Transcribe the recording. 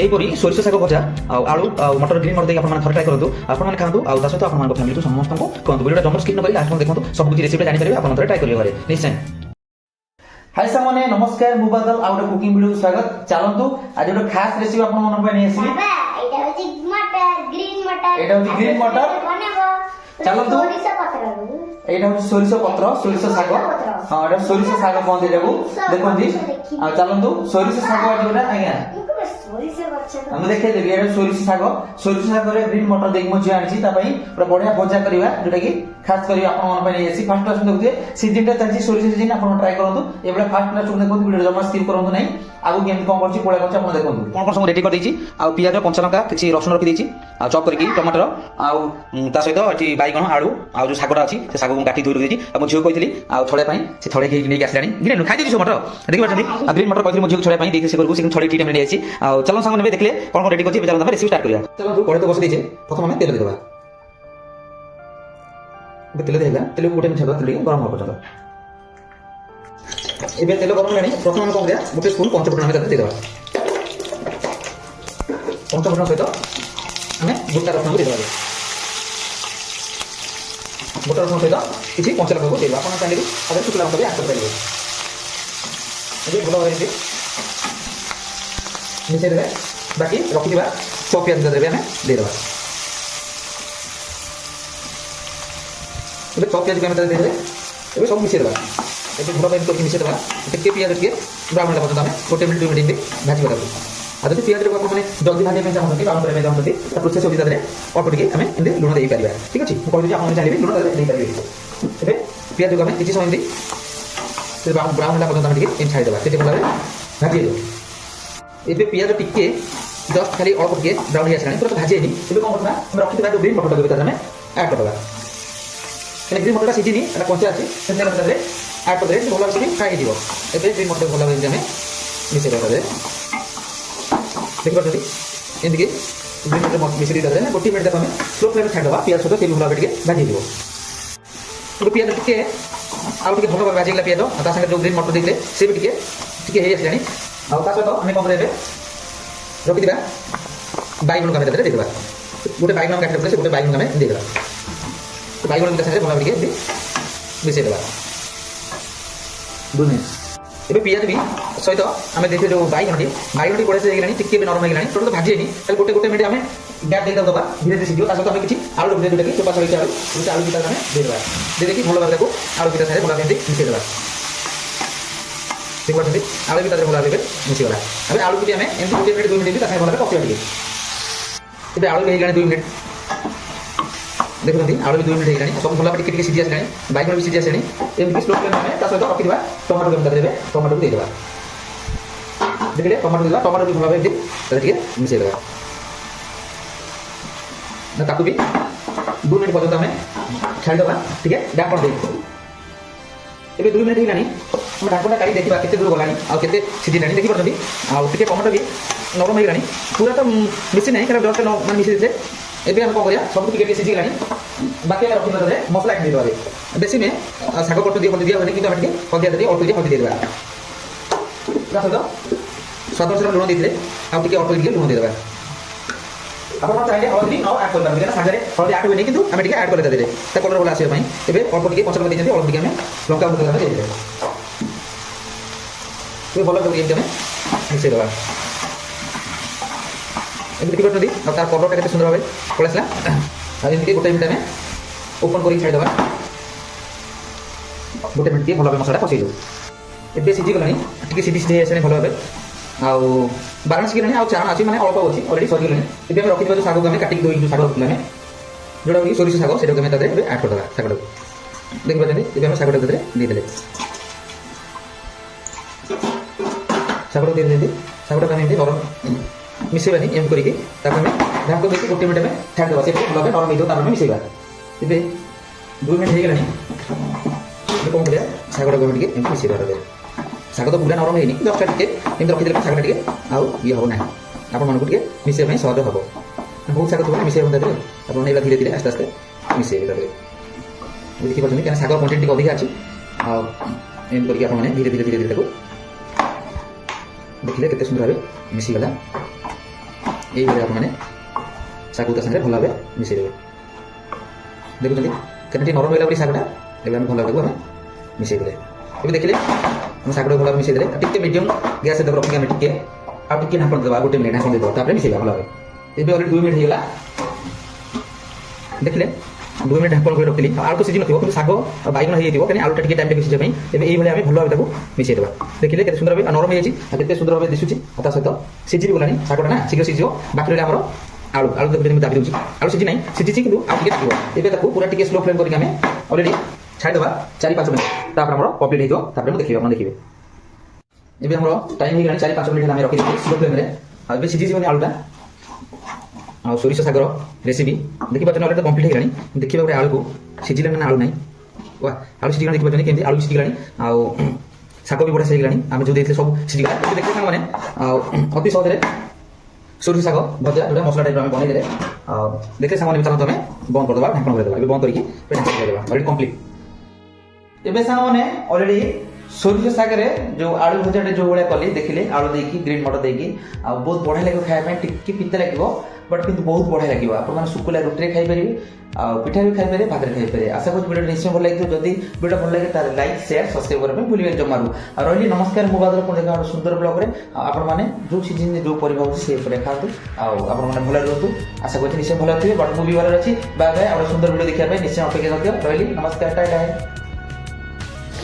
ଏହିପରି ସୋରିଷ ଶାଗ ଭଜା ଆଉ ଆଳୁ ଆଉ ମଟର ଗ୍ରୀନ୍ ମଟର ଦେଇକି ଆପଣମାନେ ଥରେ ଟ୍ରାଏ କରନ୍ତୁ, ଆପଣମାନେ ଖାଆନ୍ତୁ ଆଉ ତା ସହିତ ଆପଣମାନଙ୍କ ଫ୍ୟାମିଲିକୁ ସମସ୍ତଙ୍କୁ କୁହନ୍ତୁ। ଭିଡ଼ିଓଟା ଜମା ସ୍କିପ୍ ନ କରି ଲାଷ୍ଟ ଦେଖନ୍ତୁ, ସବୁ କିଛି ରେସିପି ଜାଣିପାରିବେ, ଆପଣ ଥରେ ଟ୍ରାଏ କରିବେ ଘରେ ନିଶ୍ଚୟ। हाय सामने नमस्कार मु बादल आ गोटे कुकिंग वीडियो स्वागत। चलंतु आज गोटे खास रेसिपी आपन मन पे नै आसी। एटा होची मटर ग्रीन मटर। एटा होची ग्रीन मटर बनेबो। चलंतु सोरिष पत्र। एटा होची सोरिष पत्र, सोरिष साग। हां एटा सोरिष साग कोन दे जाबू देखोंदी। आ चलंतु सोरिष साग आज गोटे आज्ञा सोरिष गछ हम देखे देबी। एटा सोरिष साग रे ग्रीन मटर देख मु जे आनी छी ता पई पूरा बढ़िया भजा करबा जोटा की खास करी आपन मन पे नै आसी। फर्स्ट टाइम देखुजे सीजन टा चलची सोरिष सीजन आपन ट्राई करंतु। एबे फर्स्ट क्लास देखो वीडियो जमा स्किप करंतु नै। आगु गेम कोन करछि पोळा करछि आपन देखंतु। कोन सब रेडी कर देछि आ पियाज कंचा लंका किछि रसुन रखि देछि आ चॉप करके टमाटर आ ता सहित अटी बाइगण आलू आ जो सागटा अछि से साग को काटी धोइ देछि। आ मु झियो कहितली आ छळे पई से छळे के नै आसलानी ग्रीन खाइ देछि मटर देखि पाछनी। आ ग्रीन मटर कहितली मु झियो छळे पई देखि से करबो से छळे टी टाइम नै आछि। आ चलो संग ने देखले कोन कोन रेडी करछि। चलो हम रेसिपी स्टार्ट करिया। चलो कोड़े तो बस देछि। प्रथम हम तेल देबा। तेल देला तेल को गोटे मिछा तेल गरम हो पछला। एबे तेल गरम लानी प्रथम हम कोन करिया गोटे स्पून पंचफुटन हम दे देबा। पंचफुटन सहित हमें गोटा रसुन दे देबा। गोटा रसुन सहित किछि कंचा लंका को देबा। आपण चाहेले अगर शुक्ला लंका भी ऐड कर परिबे। एबे भलो होइछि मिसे देबे। बाकी रखि दिबा चॉप पियाज दे देबे हमें दे देबा। एबे चॉप पियाज के हम दे देबे। एबे सब मिसे देबा। एबे भलो भाई करके मिसे देबा। टिके पियाज के ब्राउन होला पର୍ଯ୍यंत हमें 1 मिनिट 2 मिनिट भाजी बता। आ जति पियाज रे आपण माने जल्दी भाजी में चाहत कि ब्राउन करे में चाहत ता प्रोसेस होबी तारे ऑटो टिके हमें एंदे लूण देई परिबा। ठीक अछि को कहली आपण चाहबे लूण देई परिबे। एबे पियाज को हमें किछि समय दे से ब्राउन होला पର୍ଯ୍यंत हम टिके इन छाई देबा। सेते भलो भाजी दो। एबे पियाज टिके जस्ट खाली अल्प टिके ब्राउन हो आसलानी पूरा भाजी हेनी। एबे कोन करबा हम रखि देबा जो ग्रीन मटर देबे तारे हमें ऐड करबा। एने ग्रीन मटर सीजिनी एटा कंचा अछि सेने तारे ऐड कर दे भलो से फ्राई दिबो। एबे ग्रीन मटर भलो भाजी हमें मिसे कर दे। देख पाछी एंदी के ग्रीन मटर मिसे दे दे ना 1 मिनिट तक हमें स्लो फ्लेम में छाड़ देबा। पियाज सहित तेल भलो टिके भाजी दिबो। तो पियाज टिके आउ टिके भलो भाजी गला पियाज ता संगे जो ग्रीन मटर देले से भी टिके हे आसलानी। आ ता सहित हमें कोन देबे रखि दिबा बाइगण का दे देबा। गोटे बाइगण काटले पड़े से गोटे बाइगण हमें दे देबा। तो बाइगण के साथे भलो टिके मिसे देबा 2 मिनिट। एबे पियाज भी सहित हमें देखे जो बाइगण पड़े से गेलानी टिके भी नरम हे गेलानी टोटल भाजी हेनी। ताले गोटे मिनिट हमें गैप दे दबा धीरे धीरे सिजियो। ता सहित हमें किछि आलू दे जोटा कि चोपा सहित आलू की हमें दे देबा। दे देखि भलो भाबे को आलू की साथे भलो भाबे मिसे देबा। ठीक बात आलू भी भलो भाबे मिसे गला। अबे आलू की हमें एंड 1 मिनिट 2 मिनिट ताके भलो पकिया टिके। एबे आलू हे गेलानी 2 मिनिट देखुंती आलू भी 2 मिनिट हे गेलानी सब भलो टिके टिके सिजि आसलानी बाइगण भी सिजि आसलानी। एमती स्लो फ्लेम में ता सहित रखि दिबा टमाटो के देबे टमाटो को दे देबा। देखले टमाटो देबा टमाटो भी भलो भाबे दे टिके मिसे देबा ना ताकू भी 2 मिनिट पर्यंत हमें छाड़ देबा। ठीक है ढाकण दे। एबे 2 मिनिट हे गेलानी हम ढाकणा काढी देखिबा केते दूर गलानी आ केते सिजि लानी देखि परछथि। आ टिके टमाटो भी नरम हे गेलानी पूरा तो मिसे नै करा जस्ट माने मिसे दे। एबे हम को करिया सब टिके सिजि गेलानी बाकी हम रखि दे मसला के दे देबा। बेसी में साग कटु दिया दिया होने कि हम टिके हल्दी दे ऑल्टो दे हल्दी दे देबा। ता सहित स्वाद अनुसार लूण देथिले आ टिके ऑल्टो दे लूण दे देबा। आपण चाहे हल्दी न ऐड कर पाबे ना सागरे हल्दी ऐड होनी किंतु हम टिके ऐड कर दे दे ता कलर बोला आसे पई। एबे ऑल्टो टिके पछल दे जंती ऑल्टो टिके हमें लंका गुंड दे दे। तो भलो कर एकदम मिसे देबा। एबे देखि परछथि आ तार कलर केते सुंदर भाबे पळेसला। आ एमती गोटे मिनिट में ओपन करी छाड़ देबा। गोटे मिनिट भलो भाबे मसला पसै दो। एबे सिजि गलानी टिके सिजि आसने भलो भाबे आउ बारंस के आ चाण अछि माने अल्प अछि ऑलरेडी सरी गलानी। एबे हम रखि दिबा जो साग को हमें काटी दोई जो साग रखले हमें जोडा कि सोरिष साग सेटा को हमें तादे ऐड कर देबा। साग को देखि पाछथि एबे हम साग को दे देले साग को दे दे साग को हमें नरम मिसेबानी एम करिके ताको हमें ढाक देके 1 मिनिट में छाड़ देबा। से भलो नरम हे दो तार में मिसेबा। एबे 2 मिनिट हे गेलानी एबे कोन करिया साग को टिके एम मिसेबा दे। साग तो पूरा नरम हेनी जस्ट टिके एम रखि देले साग टिके आउ ये हो ना आपण मन को टिके मिसे में सहज हबो। बहुत साग तो मिसे बंदा दे आपण एला धीरे धीरे आस्ते आस्ते मिसे दे। देखि पाछनी केना साग क्वांटिटी टिके अधिक अछि आ एम करिके आपण माने धीरे धीरे ताको देखिले केते सुंदर भाबे मिसी गला। এইভাবে আপনার শাগু তা সাথে ভালো ভাবে মিশাই দেবে। দেখুন কেন ଟିକେ নরম হইলা বলি শাগটা ଏବେ ଆମେ ଭଲ ଭାବେ ମିଶାଇ ଦେଲେ। ଏବେ ଦେଖିଲେ ଆମେ ଶାଗଟାକୁ ଭଲ ଭାବେ ମିଶାଇ ଦେଲେ ଟିକେ ମିଡ଼ିୟମ୍ ଗ୍ୟାସ୍ ଦେବ ରଖିକି ଆମେ ଟିକେ ଆଉ ଟିକେ ଢାଙ୍କଣ ଦେବା 1 ମିନିଟ୍ ଢାଙ୍କଣ ଦେଇଦେବା ତାପରେ ମିଶାଇବା ଭଲ ଭାବେ। ଏବେ ଅଲରେଡ଼ି 2 ମିନିଟ୍ ହେଇଗଲା ଦେଖିଲେ 2 ମିନିଟ୍ ଢାଙ୍କଣ କରି ରଖିଲି। ଆଳୁ ତ ସିଝି ନଥିବ କିନ୍ତୁ ଶାଗ ଆଉ ବାଇଗଣ ହେଇଯାଇଥିବ କାରଣ ଆଳୁଟା ଟିକେ ଟାଇମ୍ ଲାଗିବ ସିଝିବା ପାଇଁ। ଏବେ ଏଇଭଳି ଆମେ ଭଲ ଭାବେ ତାକୁ ମିଶାଇ ଦେବା। ଦେଖିଲେ କେତେ ସୁନ୍ଦର ଭାବେ ନରମ ହେଇଯାଇଛି ଆଉ କେତେ ସୁନ୍ଦର ଭାବେ ଦିଶୁଛି ଆଉ ତା ସହିତ ସିଝି ବି ଗଲାଣି ଶାଗଟା ନା ଶୀଘ୍ର ସିଝିବ। ବାକି ରହିଲା ଆମର ଆଳୁ ଆଳୁ ଦେଖୁଛନ୍ତି ମୁଁ ଦାବି ଦେଉଛି ଆଳୁ ସିଝି ନାହିଁ ସିଝିଛି କିନ୍ତୁ ଆଉ ଟିକେ ଥିବ। ଏବେ ତାକୁ ପୁରା ଟିକେ ସ୍ଲୋ ଫ୍ଲେମ୍ କରିକି ଆମେ ଅଲରେଡ଼ି ଛାଡ଼ିଦେବା 4-5 ମିନିଟ୍ ତାପରେ ଆମର କମ୍ପ୍ଲିଟ୍ ହେଇଯିବ। ତାପରେ ମୁଁ ଦେଖିବି ଆପଣ ଦେଖିବେ ଏବେ ଆମର ଟାଇମ୍ ହେଇଗଲାଣି 4-5 ମିନିଟ୍ ଆମେ ରଖିଦେଇଛୁ ସ୍ଲୋ ଫ୍ଲେମ୍ରେ। ଆଉ ଏବେ ସିଝିଯିବନି ଆଳୁଟା ଆଉ ସୋରିଷ ଶାଗର ରେସିପି ଦେଖିପାରୁଛନ୍ତି ଅଲରେଡ଼ି କମ୍ପ୍ଲିଟ୍ ହେଇଗଲାଣି। ଦେଖିବା ଗୋଟେ ଆଳୁକୁ ସିଝିଲାଣି ନା ଆଳୁ ନାହିଁ ବା ଆଳୁ ସିଝିଗଲାଣି ଦେଖିପାରୁଛନ୍ତି କେମିତି ଆଳୁ ସିଝିଗଲାଣି ଆଉ ଶାଗ ବି ବଢ଼ିଆ ସିଝିଗଲାଣି ଆମେ ଯେଉଁ ଦେଇଥିଲେ ସବୁ ସିଝିଗଲା। ଦେଖିଲେ ସାଙ୍ଗମାନେ ଆଉ ଅତି ସହଜରେ ସୋରିଷ ଶାଗ ଭଜା ଯେଉଁଟା ମସଲା ଟାଇପ୍ର ଆମେ ବନେଇଦେଲେ ଆଉ ଦେଖିଲେ ସାଙ୍ଗମାନେ ଚାଲନ୍ତୁ ଆମେ ବନ୍ଦ କରିଦେବା ଢାଙ୍କଣ କରିଦେବା। ଏବେ ବନ୍ଦ କରିକି ଢାଙ୍କଣ କରିଦେବା ଅଲରେଡ଼ି କମ୍ପ୍ଲିଟ୍। ଏବେ ସାଙ୍ଗମାନେ ଅଲରେଡ଼ି ସୋରିଷ ଶାଗରେ ଯେଉଁ ଆଳୁ ଭଜାଟା ଯେଉଁ ଭଳିଆ କଲି ଦେଖିଲେ ଆଳୁ ଦେଇକି ଗ୍ରୀନ୍ ମଟର ଦେଇକି ଆଉ ବହୁତ ବଢ଼ିଆ ଲାଗିବ ଖାଇବା ପାଇଁ। ଟିକେ ପିତା ଲାଗିବ ବଟ୍ କିନ୍ତୁ ବହୁତ ବଢ଼ିଆ ଲାଗିବ। ଆପଣମାନେ ଶୁଖିଲା ରୁଟିରେ ଖାଇପାରିବେ ଆଉ ପିଠା ବି ଖାଇପାରିବେ ଭାତରେ ଖାଇପାରିବେ। ଆଶା କରୁଛି ଭିଡ଼ିଓ ନିଶ୍ଚୟ ଭଲ ଲାଗିଥିବ। ଯଦି ଭିଡ଼ିଓ ଭଲ ଲାଗେ ତାହେଲେ ଲାଇକ୍ ସେୟାର ସବସ୍କ୍ରାଇବ୍ କରିବା ପାଇଁ ଭୁଲିବେନି ଜମାରୁ। ଆଉ ରହିଲି ନମସ୍କାର ମୁଁ ବାଦଲ ପୁଣି ଦେଖା ଗୋଟେ ସୁନ୍ଦର ବ୍ଲଗ୍ରେ। ଆଉ ଆପଣମାନେ ଯେଉଁ ସିଜିନ୍ରେ ଯେଉଁ ପରିବା ହେଉଛି ସେଇ ଉପରେ ଖାଆନ୍ତୁ ଆଉ ଆପଣମାନେ ଭଲରେ ରୁହନ୍ତୁ। ଆଶା କରୁଛି ନିଶ୍ଚୟ ଭଲ ଥିବେ ବଟ୍ ମୁଁ ବି ଭଲରେ ଅଛି। Bye bye. ଆଉ ଗୋଟେ ସୁନ୍ଦର ଭିଡ଼ିଓ ଦେଖିବା ପାଇଁ ନିଶ୍ଚୟ ଅପେକ୍ଷା କରିଦିଅ। ରହିଲି ନମସ୍କାର ଟାଟା।